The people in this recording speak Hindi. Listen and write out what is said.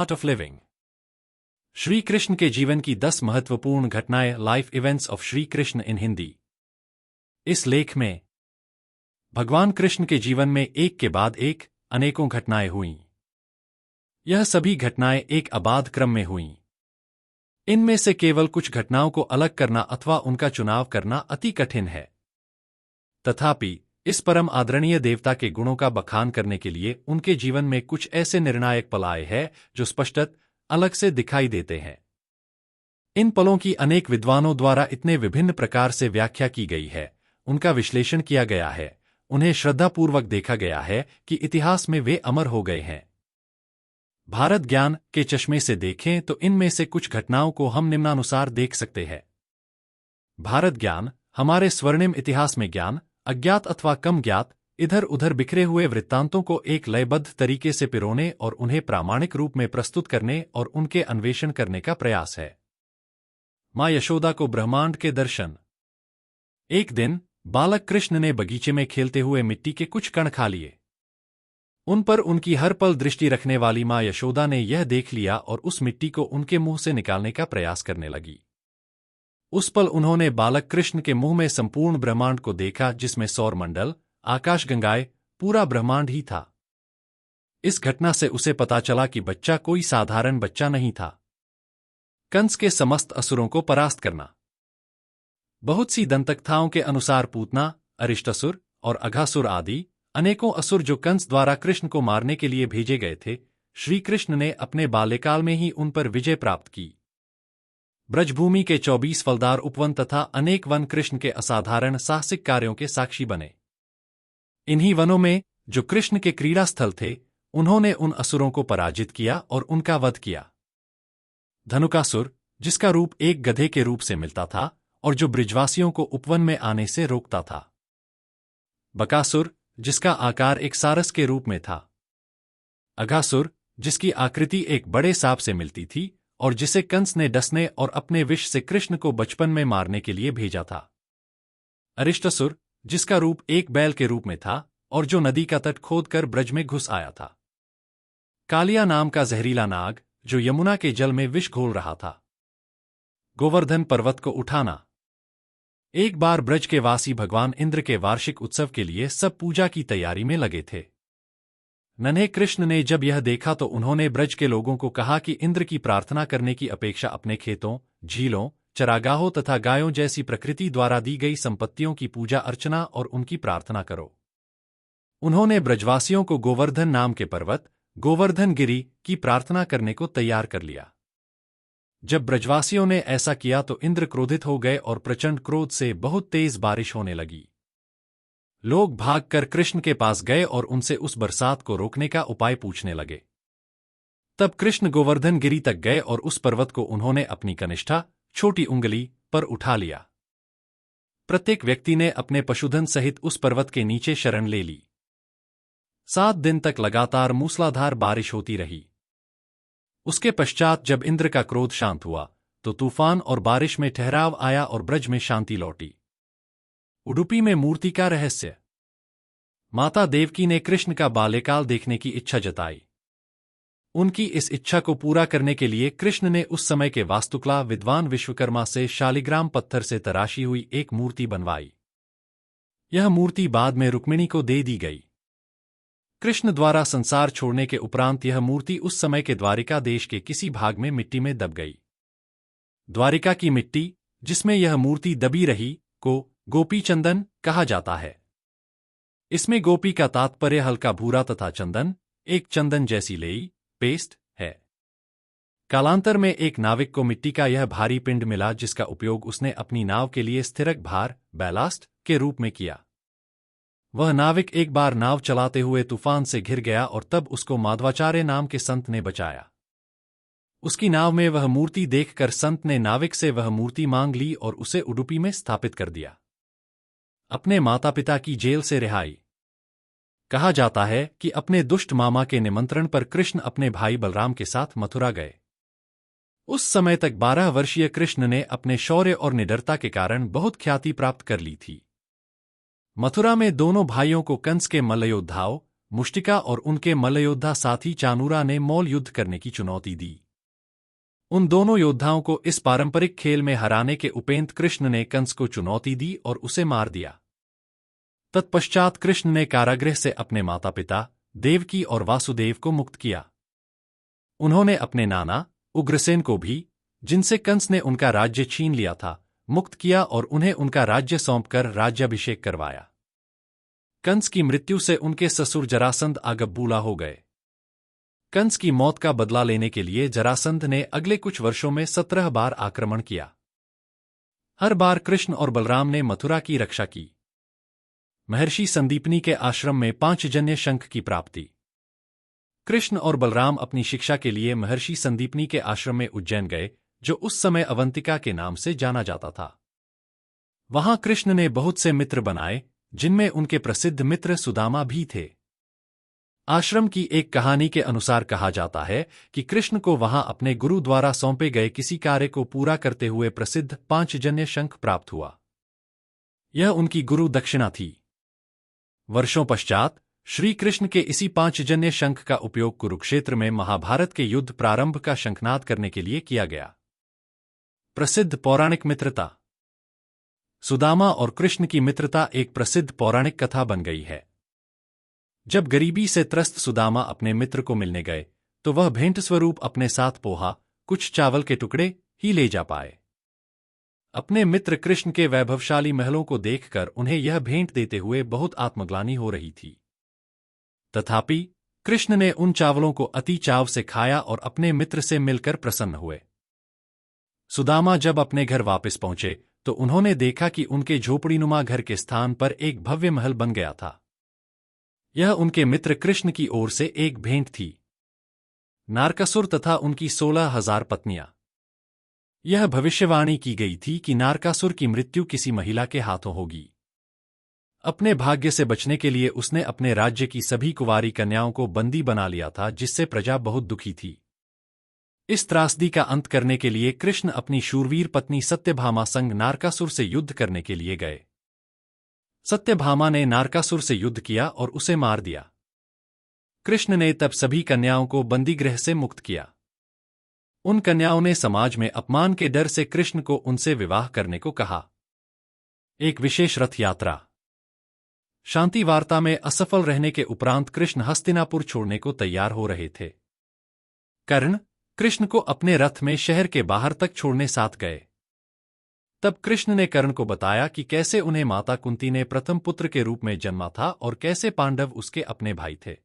Art of living. Shri Krishna के जीवन की 10 महत्वपूर्ण घटनाएं, life events of Shri Krishna in Hindi. इस लेख में भगवान कृष्ण के जीवन में एक के बाद एक अनेकों घटनाएं हुईं। यह सभी घटनाएं एक अबाध क्रम में हुईं। इनमें से केवल कुछ घटनाओं को अलग करना अथवा उनका चुनाव करना अति कठिन है। तथापि इस परम आदरणीय देवता के गुणों का बखान करने के लिए उनके जीवन में कुछ ऐसे निर्णायक पल आए हैं जो स्पष्टत अलग से दिखाई देते हैं। इन पलों की अनेक विद्वानों द्वारा इतने विभिन्न प्रकार से व्याख्या की गई है, उनका विश्लेषण किया गया है, उन्हें श्रद्धापूर्वक देखा गया है कि इतिहास में वे अमर हो गए हैं। भारत ज्ञान के चश्मे से देखें तो इनमें से कुछ घटनाओं को हम निम्नानुसार देख सकते हैं। भारत ज्ञान हमारे स्वर्णिम इतिहास में ज्ञान, अज्ञात अथवा कम ज्ञात, इधर उधर बिखरे हुए वृत्तांतों को एक लयबद्ध तरीके से पिरोने और उन्हें प्रामाणिक रूप में प्रस्तुत करने और उनके अन्वेषण करने का प्रयास है। मां यशोदा को ब्रह्मांड के दर्शन। एक दिन बालक कृष्ण ने बगीचे में खेलते हुए मिट्टी के कुछ कण खा लिए। उन पर उनकी हर पल दृष्टि रखने वाली मां यशोदा ने यह देख लिया और उस मिट्टी को उनके मुंह से निकालने का प्रयास करने लगी। उस पल उन्होंने बालक कृष्ण के मुंह में संपूर्ण ब्रह्मांड को देखा, जिसमें सौरमंडल, आकाशगंगाएं, पूरा ब्रह्मांड ही था। इस घटना से उसे पता चला कि बच्चा कोई साधारण बच्चा नहीं था। कंस के समस्त असुरों को परास्त करना। बहुत सी दंतकथाओं के अनुसार पूतना, अरिष्टासुर और अघासुर आदि अनेकों असुर जो कंस द्वारा कृष्ण को मारने के लिए भेजे गए थे, श्री कृष्ण ने अपने बाल्यकाल में ही उन पर विजय प्राप्त की। ब्रजभूमि के 24 फलदार उपवन तथा अनेक वन कृष्ण के असाधारण साहसिक कार्यों के साक्षी बने। इन्हीं वनों में, जो कृष्ण के क्रीड़ा स्थल थे, उन्होंने उन असुरों को पराजित किया और उनका वध किया। धनुकासुर, जिसका रूप एक गधे के रूप से मिलता था और जो ब्रिजवासियों को उपवन में आने से रोकता था। बकासुर, जिसका आकार एक सारस के रूप में था। अघासुर, जिसकी आकृति एक बड़े सांप से मिलती थी और जिसे कंस ने डसने और अपने विष से कृष्ण को बचपन में मारने के लिए भेजा था। अरिष्टासुर, जिसका रूप एक बैल के रूप में था और जो नदी का तट खोदकर ब्रज में घुस आया था। कालिया नाम का जहरीला नाग, जो यमुना के जल में विष घोल रहा था। गोवर्धन पर्वत को उठाना। एक बार ब्रज के वासी भगवान इंद्र के वार्षिक उत्सव के लिए सब पूजा की तैयारी में लगे थे। नन्हे कृष्ण ने जब यह देखा तो उन्होंने ब्रज के लोगों को कहा कि इंद्र की प्रार्थना करने की अपेक्षा अपने खेतों, झीलों, चरागाहों तथा गायों जैसी प्रकृति द्वारा दी गई संपत्तियों की पूजा अर्चना और उनकी प्रार्थना करो। उन्होंने ब्रजवासियों को गोवर्धन नाम के पर्वत, गोवर्धन गिरी, की प्रार्थना करने को तैयार कर लिया। जब ब्रजवासियों ने ऐसा किया तो इंद्र क्रोधित हो गए और प्रचंड क्रोध से बहुत तेज बारिश होने लगी। लोग भागकर कृष्ण के पास गए और उनसे उस बरसात को रोकने का उपाय पूछने लगे। तब कृष्ण गोवर्धन गिरी तक गए और उस पर्वत को उन्होंने अपनी कनिष्ठा, छोटी उंगली, पर उठा लिया। प्रत्येक व्यक्ति ने अपने पशुधन सहित उस पर्वत के नीचे शरण ले ली। 7 दिन तक लगातार मूसलाधार बारिश होती रही। उसके पश्चात जब इंद्र का क्रोध शांत हुआ तो तूफान और बारिश में ठहराव आया और ब्रज में शांति लौटी। उडुपी में मूर्ति का रहस्य। माता देवकी ने कृष्ण का बाल्यकाल देखने की इच्छा जताई। उनकी इस इच्छा को पूरा करने के लिए कृष्ण ने उस समय के वास्तुकला विद्वान विश्वकर्मा से शालिग्राम पत्थर से तराशी हुई एक मूर्ति बनवाई। यह मूर्ति बाद में रुक्मिणी को दे दी गई। कृष्ण द्वारा संसार छोड़ने के उपरांत यह मूर्ति उस समय के द्वारिका देश के किसी भाग में मिट्टी में दब गई। द्वारिका की मिट्टी, जिसमें यह मूर्ति दबी रही, को गोपी चंदन कहा जाता है। इसमें गोपी का तात्पर्य हल्का भूरा तथा चंदन, एक चंदन जैसी लेई, पेस्ट, है। कालांतर में एक नाविक को मिट्टी का यह भारी पिंड मिला जिसका उपयोग उसने अपनी नाव के लिए स्थिरक भार, बैलास्ट, के रूप में किया। वह नाविक एक बार नाव चलाते हुए तूफान से घिर गया और तब उसको माधवाचार्य नाम के संत ने बचाया। उसकी नाव में वह मूर्ति देखकर संत ने नाविक से वह मूर्ति मांग ली और उसे उडुपी में स्थापित कर दिया। अपने माता पिता की जेल से रिहाई। कहा जाता है कि अपने दुष्ट मामा के निमंत्रण पर कृष्ण अपने भाई बलराम के साथ मथुरा गए। उस समय तक 12 वर्षीय कृष्ण ने अपने शौर्य और निडरता के कारण बहुत ख्याति प्राप्त कर ली थी। मथुरा में दोनों भाइयों को कंस के मल्लयोद्धाओं, मुष्टिका और उनके मल्लयोद्धा साथी चानूरा ने मौल युद्ध करने की चुनौती दी। उन दोनों योद्धाओं को इस पारंपरिक खेल में हराने के उपरांत कृष्ण ने कंस को चुनौती दी और उसे मार दिया। तत्पश्चात कृष्ण ने कारागृह से अपने माता पिता देवकी और वासुदेव को मुक्त किया। उन्होंने अपने नाना उग्रसेन को भी, जिनसे कंस ने उनका राज्य छीन लिया था, मुक्त किया और उन्हें उनका राज्य सौंपकर राज्याभिषेक करवाया। कंस की मृत्यु से उनके ससुर जरासंध आगबूला हो गए। कंस की मौत का बदला लेने के लिए जरासंध ने अगले कुछ वर्षों में 17 बार आक्रमण किया। हर बार कृष्ण और बलराम ने मथुरा की रक्षा की। महर्षि संदीपनी के आश्रम में पांचजन्य शंख की प्राप्ति। कृष्ण और बलराम अपनी शिक्षा के लिए महर्षि संदीपनी के आश्रम में उज्जैन गए, जो उस समय अवंतिका के नाम से जाना जाता था। वहां कृष्ण ने बहुत से मित्र बनाए, जिनमें उनके प्रसिद्ध मित्र सुदामा भी थे। आश्रम की एक कहानी के अनुसार कहा जाता है कि कृष्ण को वहां अपने गुरु द्वारा सौंपे गए किसी कार्य को पूरा करते हुए प्रसिद्ध पांचजन्य शंख प्राप्त हुआ। यह उनकी गुरु दक्षिणा थी। वर्षों पश्चात श्री कृष्ण के इसी पांचजन्य शंख का उपयोग कुरुक्षेत्र में महाभारत के युद्ध प्रारंभ का शंखनाद करने के लिए किया गया। प्रसिद्ध पौराणिक मित्रता। सुदामा और कृष्ण की मित्रता एक प्रसिद्ध पौराणिक कथा बन गई है। जब गरीबी से त्रस्त सुदामा अपने मित्र को मिलने गए, तो वह भेंट स्वरूप अपने साथ पोहा, कुछ चावल के टुकड़े ही ले जा पाए। अपने मित्र कृष्ण के वैभवशाली महलों को देखकर उन्हें यह भेंट देते हुए बहुत आत्मग्लानि हो रही थी। तथापि कृष्ण ने उन चावलों को अति चाव से खाया और अपने मित्र से मिलकर प्रसन्न हुए। सुदामा जब अपने घर वापस पहुंचे तो उन्होंने देखा कि उनके झोपड़ीनुमा घर के स्थान पर एक भव्य महल बन गया था। यह उनके मित्र कृष्ण की ओर से एक भेंट थी। नारकासुर तथा उनकी 16,000 पत्नियां। यह भविष्यवाणी की गई थी कि नारकासुर की मृत्यु किसी महिला के हाथों होगी। अपने भाग्य से बचने के लिए उसने अपने राज्य की सभी कुंवारी कन्याओं को बंदी बना लिया था, जिससे प्रजा बहुत दुखी थी। इस त्रासदी का अंत करने के लिए कृष्ण अपनी शूरवीर पत्नी सत्यभामा संग नारकासुर से युद्ध करने के लिए गए। सत्यभामा ने नारकासुर से युद्ध किया और उसे मार दिया। कृष्ण ने तब सभी कन्याओं को बंदीगृह से मुक्त किया। उन कन्याओं ने समाज में अपमान के डर से कृष्ण को उनसे विवाह करने को कहा। एक विशेष रथ यात्रा। शांति वार्ता में असफल रहने के उपरांत कृष्ण हस्तिनापुर छोड़ने को तैयार हो रहे थे। कर्ण कृष्ण को अपने रथ में शहर के बाहर तक छोड़ने साथ गए। तब कृष्ण ने कर्ण को बताया कि कैसे उन्हें माता कुंती ने प्रथम पुत्र के रूप में जन्मा था और कैसे पांडव उसके अपने भाई थे।